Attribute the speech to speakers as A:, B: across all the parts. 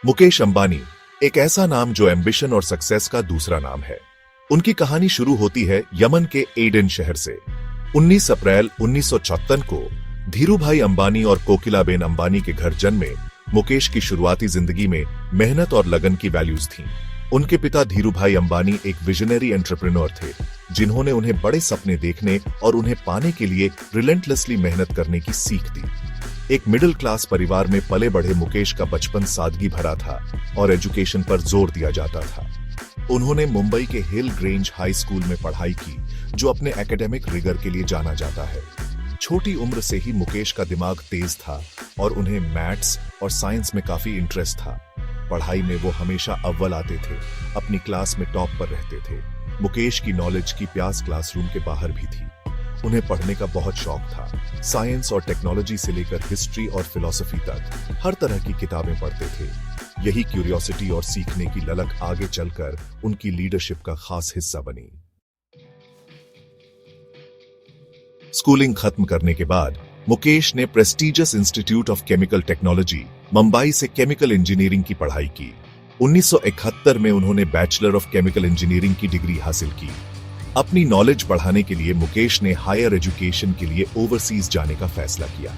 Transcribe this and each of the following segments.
A: मुकेश अंबानी एक ऐसा नाम जो एम्बिशन और सक्सेस का दूसरा नाम है। उनकी कहानी शुरू होती है यमन के एडन शहर से। 19 अप्रैल 1956 को धीरूभाई अंबानी और कोकिलाबेन अंबानी के घर जन्मे मुकेश की शुरुआती जिंदगी में मेहनत और लगन की वैल्यूज थीं। उनके पिता धीरूभाई अंबानी एक विजनरी एंटरप्रेन्योर थे, जिन्होंने उन्हें बड़े सपने देखने और उन्हें पाने के लिए रिलेंटलेसली मेहनत करने की सीख दी। एक मिडिल क्लास परिवार में पले बढ़े मुकेश का बचपन सादगी भरा था और एजुकेशन पर जोर दिया जाता था। उन्होंने मुंबई के हिल ग्रेंज हाई स्कूल में पढ़ाई की, जो अपने एकेडमिक रिगर के लिए जाना जाता है। छोटी उम्र से ही मुकेश का दिमाग तेज था और उन्हें मैथ्स और साइंस में काफी इंटरेस्ट था। पढ़ाई में वो हमेशा अव्वल आते थे, अपनी क्लास में टॉप पर रहते थे। मुकेश की नॉलेज की प्यास क्लासरूम के बाहर भी थी। उन्हें पढ़ने का बहुत शौक था। साइंस और टेक्नोलॉजी से लेकर हिस्ट्री और फिलॉसफी तक हर तरह की किताबें पढ़ते थे। यही क्यूरियोसिटी और सीखने की ललक आगे चलकर उनकी लीडरशिप का खास हिस्सा बनी। स्कूलिंग खत्म करने के बाद मुकेश ने prestigious institute of chemical technology Mumbai से केमिकल इंजीनियरिंग की पढ़ाई की। 1971 में उन्होंने बैचलर ऑफ केमिकल इंजीनियरिंग की डिग्री हासिल की। अपनी नॉलेज बढ़ाने के लिए मुकेश ने हायर एजुकेशन के लिए ओवरसीज जाने का फैसला किया।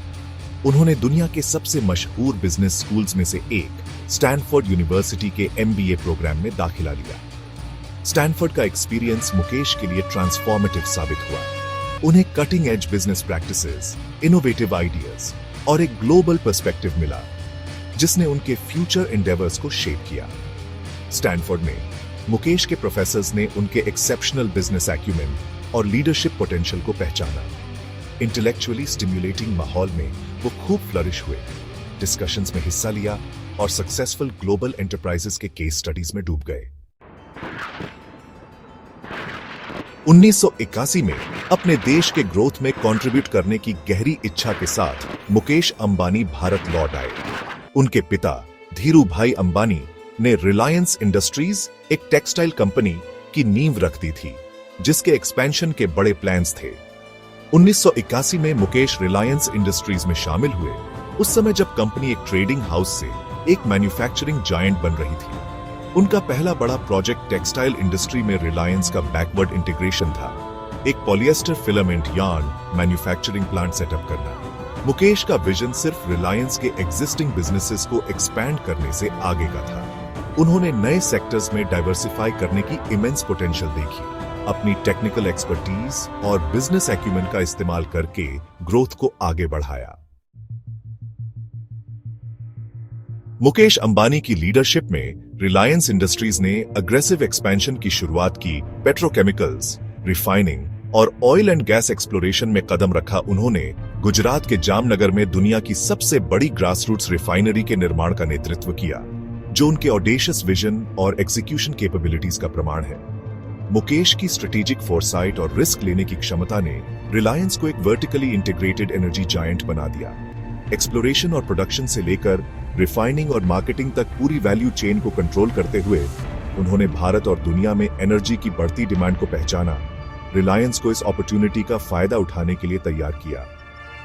A: उन्होंने दुनिया के सबसे मशहूर बिजनेस स्कूल्स में से एक स्टैनफोर्ड यूनिवर्सिटी के MBA प्रोग्राम में दाखिला लिया। स्टैनफोर्ड का एक्सपीरियंस मुकेश के लिए ट्रांसफॉर्मेटिव साबित हुआ। उन्हें cutting edge business practices, innovative ideas और एक ग्लोबल पर्सपेक्टिव मिला, जिसने उनके फ्यूचर एंडेवर्स को शेप किया। स्टैनफोर्ड में मुकेश के प्रोफेसर्स ने उनके एक्सेप्शनल बिजनेस एक्यूमेन और लीडरशिप पोटेंशियल को पहचाना। इंटेलेक्चुअली स्टिम्युलेटिंग माहौल में वो खूब फ्लरिश हुए, डिस्कशंस में हिस्सा लिया और सक्सेसफुल ग्लोबल एंटरप्राइजेस के केस स्टडीज में डूब गए। 1981 में अपने देश के ग्रोथ में कंट्रीब्यूट करने की गहरी इच्छा के साथ मुकेश अंबानी भारत लौट आए। उनके पिता धीरूभाई अंबानी ने रिलायंस इंडस्ट्रीज, एक टेक्सटाइल कंपनी, की नींव रख दी थी, जिसके एक्सपेंशन के बड़े प्लान्स थे। 1981 में मुकेश रिलायंस इंडस्ट्रीज में शामिल हुए, उस समय जब कंपनी एक ट्रेडिंग हाउस से एक मैन्युफैक्चरिंग जायंट बन रही थी। उनका पहला बड़ा प्रोजेक्ट टेक्सटाइल इंडस्ट्री में रिलायंस का बैकवर्ड इंटीग्रेशन था, एक polyester filament yarn manufacturing plant setup करना। मुकेश का विजन सिर्फ रिलायंस के एग्जिस्टिंग बिजनेसेस को एक्सपैंड करने से आगे का था। उन्होंने नए सेक्टर्स में डाइवर्सिफाई करने की इमेंस पोटेंशियल देखी। अपनी टेक्निकल एक्सपर्टीज और बिजनेस एक्यूमेन का इस्तेमाल करके ग्रोथ को आगे बढ़ाया। मुकेश अंबानी की लीडरशिप में रिलायंस इंडस्ट्रीज ने अग्रेसिव एक्सपेंशन की शुरुआत की। पेट्रोकेमिकल्स, रिफाइनिंग और ऑयल एंड गैस एक्सप्लोरेशन में कदम रखा। उन्होंने गुजरात के जामनगर में दुनिया की सबसे बड़ी ग्रासरूट्स रिफाइनरी के निर्माण का नेतृत्व किया, जो उनके ऑडेशियस विजन और एग्जीक्यूशन कैपेबिलिटीज का प्रमाण है। मुकेश की स्ट्रेटेजिक फोरसाइट और रिस्क लेने की क्षमता ने रिलायंस को एक वर्टिकली इंटीग्रेटेड एनर्जी जायंट बना दिया। एक्सप्लोरेशन और प्रोडक्शन से लेकर रिफाइनिंग और मार्केटिंग तक पूरी वैल्यू चेन को कंट्रोल करते हुए उन्होंने भारत और दुनिया में एनर्जी की बढ़ती डिमांड को पहचाना, रिलायंस को इस अपॉर्चुनिटी का फायदा उठाने के लिए तैयार किया।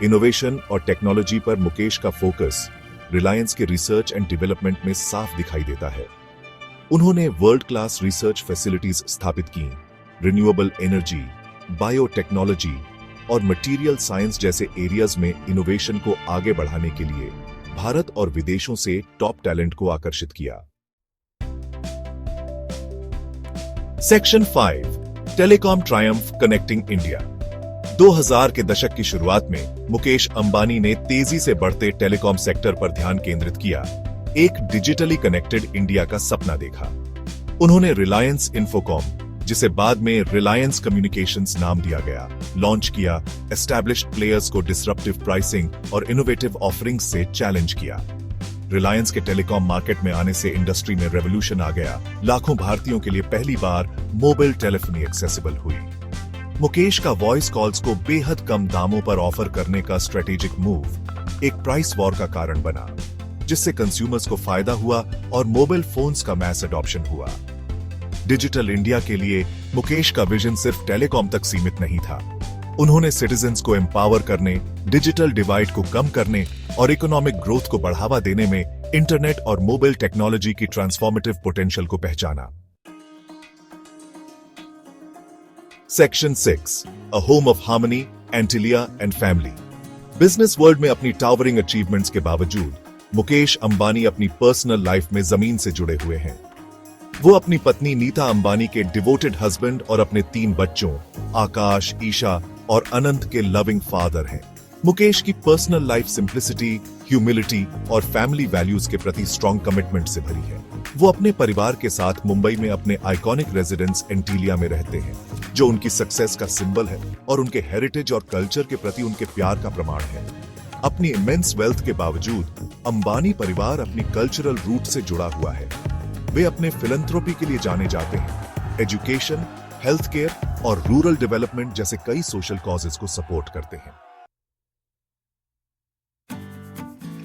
A: इनोवेशन और टेक्नोलॉजी पर मुकेश का फोकस रिलायंस के रिसर्च एंड डेवलपमेंट में साफ दिखाई देता है। उन्होंने वर्ल्ड क्लास रिसर्च फैसिलिटीज स्थापित की, रिन्यूएबल एनर्जी, बायोटेक्नोलॉजी और मटेरियल साइंस जैसे एरियाज में इनोवेशन को आगे बढ़ाने के लिए भारत और विदेशों से टॉप टैलेंट को आकर्षित किया। Section 5, telecom Triumph connecting India. 2000 के दशक की शुरुआत में मुकेश अंबानी ने तेजी से बढ़ते टेलीकॉम सेक्टर पर ध्यान केंद्रित किया। एक डिजिटली कनेक्टेड इंडिया का सपना देखा। उन्होंने रिलायंस इन्फोकॉम, जिसे बाद में रिलायंस कम्युनिकेशंस नाम दिया गया, लॉन्च किया। एस्टैब्लिश्ड प्लेयर्स को डिसरप्टिव प्राइसिंग और इनोवेटिव ऑफरिंग्स से चैलेंज किया। रिलायंस के टेलीकॉम मार्केट में आने से इंडस्ट्री में रेवोल्यूशन आ गया। लाखों भारतीयों के लिए पहली बार मोबाइल टेलीफोनी एक्सेसिबल हुई। मुकेश का वॉइस कॉल्स को बेहद कम दामों पर ऑफर करने का स्ट्रेटेजिक मूव एक प्राइस वॉर का कारण बना, जिससे कंज्यूमर्स को फायदा हुआ और मोबाइल फोन्स का मैस एडॉप्शन हुआ। डिजिटल इंडिया के लिए मुकेश का विजन सिर्फ टेलीकॉम तक सीमित नहीं था। उन्होंने सिटीजन्स को एम्पावर करने, डिजिटल डिवाइड को कम करने और इकोनॉमिक ग्रोथ को बढ़ावा देने में इंटरनेट और मोबाइल टेक्नोलॉजी की ट्रांसफॉर्मेटिव पोटेंशियल को पहचाना। Section 6, a home of harmony, Antilia and family. Business world में अपनी टावरिंग अचीवमेंट्स के बावजूद मुकेश अंबानी अपनी पर्सनल लाइफ में जमीन से जुड़े हुए हैं। वो अपनी पत्नी नीता अंबानी के डिवोटेड हस्बैंड और अपने 3 बच्चों आकाश, ईशा और अनंत के लविंग फादर हैं। मुकेश की पर्सनल लाइफ सिंप्लिसिटी, ह्यूमिलिटी और फैमिली वैल्यूज के प्रति स्ट्रॉन्ग कमिटमेंट से भरी है। वो अपने परिवार के साथ मुंबई में अपने आइकॉनिक रेजिडेंस एंटीलिया में रहते हैं, जो उनकी सक्सेस का सिंबल है और उनके हेरिटेज और कल्चर के प्रति उनके प्यार का प्रमाण है। अपनी इमेंस वेल्थ के बावजूद अंबानी परिवार अपनी कल्चरल रूट से जुड़ा हुआ है। वे अपने फिलैंथ्रोपी के लिए जाने जाते हैं, एजुकेशन, हेल्थ केयर और रूरल डेवलपमेंट जैसे कई सोशल कॉजेज को सपोर्ट करते हैं।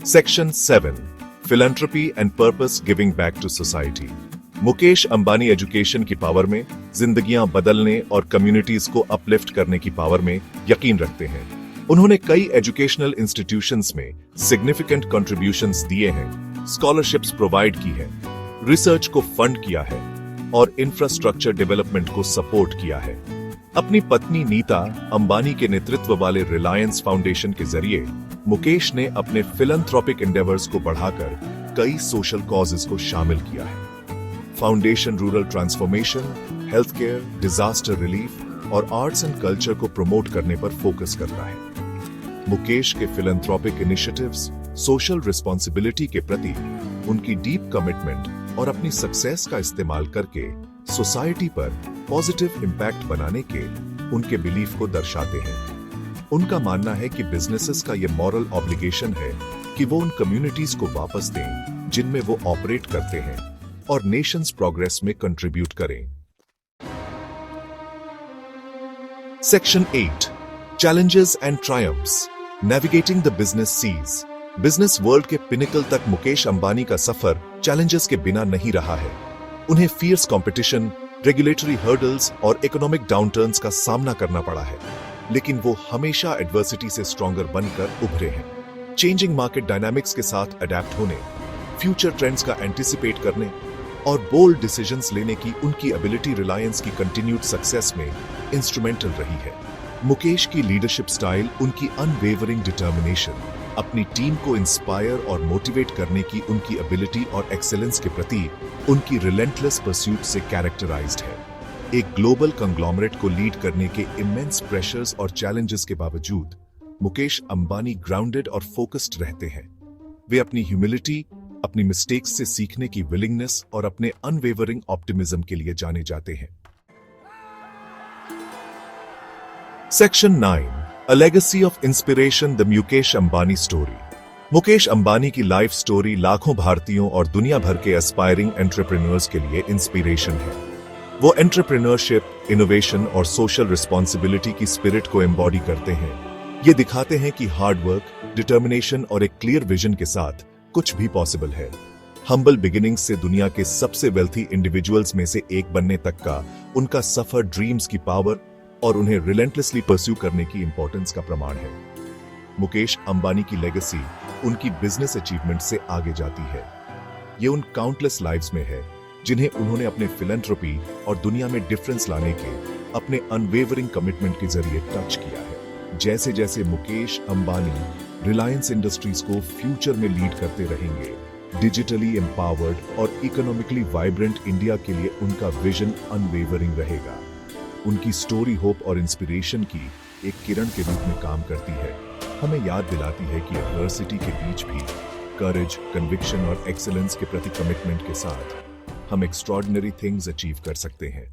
A: Section 7, philanthropy and purpose giving back to society. Mukesh Ambani education की पावर में, जिंदगियां बदलने और कम्युनिटीज को अपलिफ्ट करने की पावर में यकीन रखते हैं। उन्होंने कई एजुकेशनल इंस्टीट्यूशंस में सिग्निफिकेंट कंट्रीब्यूशंस दिए हैं, स्कॉलरशिप्स प्रोवाइड की है, रिसर्च को फंड किया है और इंफ्रास्ट्रक्चर डेवलपमेंट को सपोर्ट किया है। अपनी पत्नी नीता अंबानी के नेतृत्व वाले रिलायंस फाउंडेशन के जरिए मुकेश ने अपने फिलैंथ्रोपिक एंडेवर्स को बढ़ाकर कई सोशल कॉजेज को शामिल किया है। Foundation rural transformation, health care, disaster relief और आर्ट्स एंड कल्चर को प्रमोट करने पर फोकस करता है। मुकेश के फिलैंथ्रोपिक इनिशिएटिव्स, सोशल रिस्पॉन्सिबिलिटी के प्रति उनकी डीप कमिटमेंट और अपनी सक्सेस का इस्तेमाल करके सोसाइटी पर पॉजिटिव इम्पैक्ट बनाने के उनके बिलीफ को दर्शाते हैं। उनका मानना है कि बिजनेसेस का यह मॉरल ऑब्लिगेशन है कि वो उन कम्युनिटीज को वापस दें जिनमें वो ऑपरेट करते हैं और नेशंस प्रोग्रेस में कंट्रीब्यूट करें। Section 8, challenges and triumphs, navigating the business seas. Business world के पिनिकल तक मुकेश अंबानी का सफर चैलेंजेस के बिना नहीं रहा है। उन्हें फियर्स कंपटीशन, रेगुलेटरी हर्डल्स और इकोनॉमिक डाउनटर्न्स का सामना करना पड़ा है, लेकिन वो हमेशा एडवर्सिटी से स्ट्रॉन्गर बनकर उभरे हैं। चेंजिंग मार्केट डायनामिक्स के साथ अडेप्ट होने, फ्यूचर ट्रेंड्स का एंटिसिपेट करने और बोल्ड डिसीजंस लेने की उनकी एबिलिटी रिलायंस की कंटिन्यूड सक्सेस में इंस्ट्रूमेंटल रही है। मुकेश की लीडरशिप स्टाइल, उनकी अनवेवरिंग डिटर्मिनेशन, अपनी टीम को इंस्पायर और मोटिवेट करने की उनकी एबिलिटी और एक्सेलेंस के प्रति उनकी रिलेंटलेस परस्यूट से कैरेक्टराइज्ड है। एक ग्लोबल कंग्लोमरेट को लीड करने के इमेंस प्रेशर्स और चैलेंजेस के बावजूद मुकेश अंबानी ग्राउंडेड और फोकस्ड रहते हैं। वे अपनी ह्यूमिलिटी, अपनी मिस्टेक्स से सीखने की विलिंगनेस और अपने अनवेवरिंग ऑप्टिमिज्म के लिए जाने जाते हैं। Section 9, a legacy of inspiration, the Mukesh Ambani story. Mukesh Ambani की लाइफ स्टोरी लाखों भारतीयों और दुनिया भर के एस्पायरिंग एंटरप्रेन्योर्स के लिए इंस्पिरेशन है। वो एंटरप्रेन्योरशिप, इनोवेशन और सोशल रिस्पॉन्सिबिलिटी की स्पिरिट को एम्बॉडी करते हैं। ये दिखाते हैं कि हार्ड वर्क, डिटर्मिनेशन और एक क्लियर विजन के साथ कुछ भी पॉसिबल है। हम्बल बिगिनिंग्स से दुनिया के सबसे वेल्थी इंडिविजुअल्स में से एक बनने तक का उनका सफर ड्रीम्स की पावर और उन्हें रिलेंटलेसली परस्यू करने की इंपॉर्टेंस का प्रमाण है। मुकेश अंबानी की लेगेसी उनकी बिजनेस अचीवमेंट से आगे जाती है। ये उन काउंटलेस लाइव्स में है जिन्हें उन्होंने अपने फिलैंथ्रोपी और दुनिया में डिफरेंस लाने के अपने अनवेवरिंग कमिटमेंट के जरिए टच किया है। जैसे जैसे मुकेश अंबानी रिलायंस इंडस्ट्रीज को फ्यूचर में लीड करते रहेंगे, डिजिटली एम्पावर्ड और इकोनॉमिकली वाइब्रेंट इंडिया के लिए उनका विजन अनवेवरिंग रहेगा। उनकी स्टोरी होप और इंस्पिरेशन की एक किरण के रूप में काम करती है, हमें याद दिलाती है कि एडवर्सिटी के बीच भी करेज, कन्विक्शन और एक्सीलेंस के प्रति कमिटमेंट के साथ हम एक्स्ट्रॉर्डिनरी थिंग्स अचीव कर सकते हैं।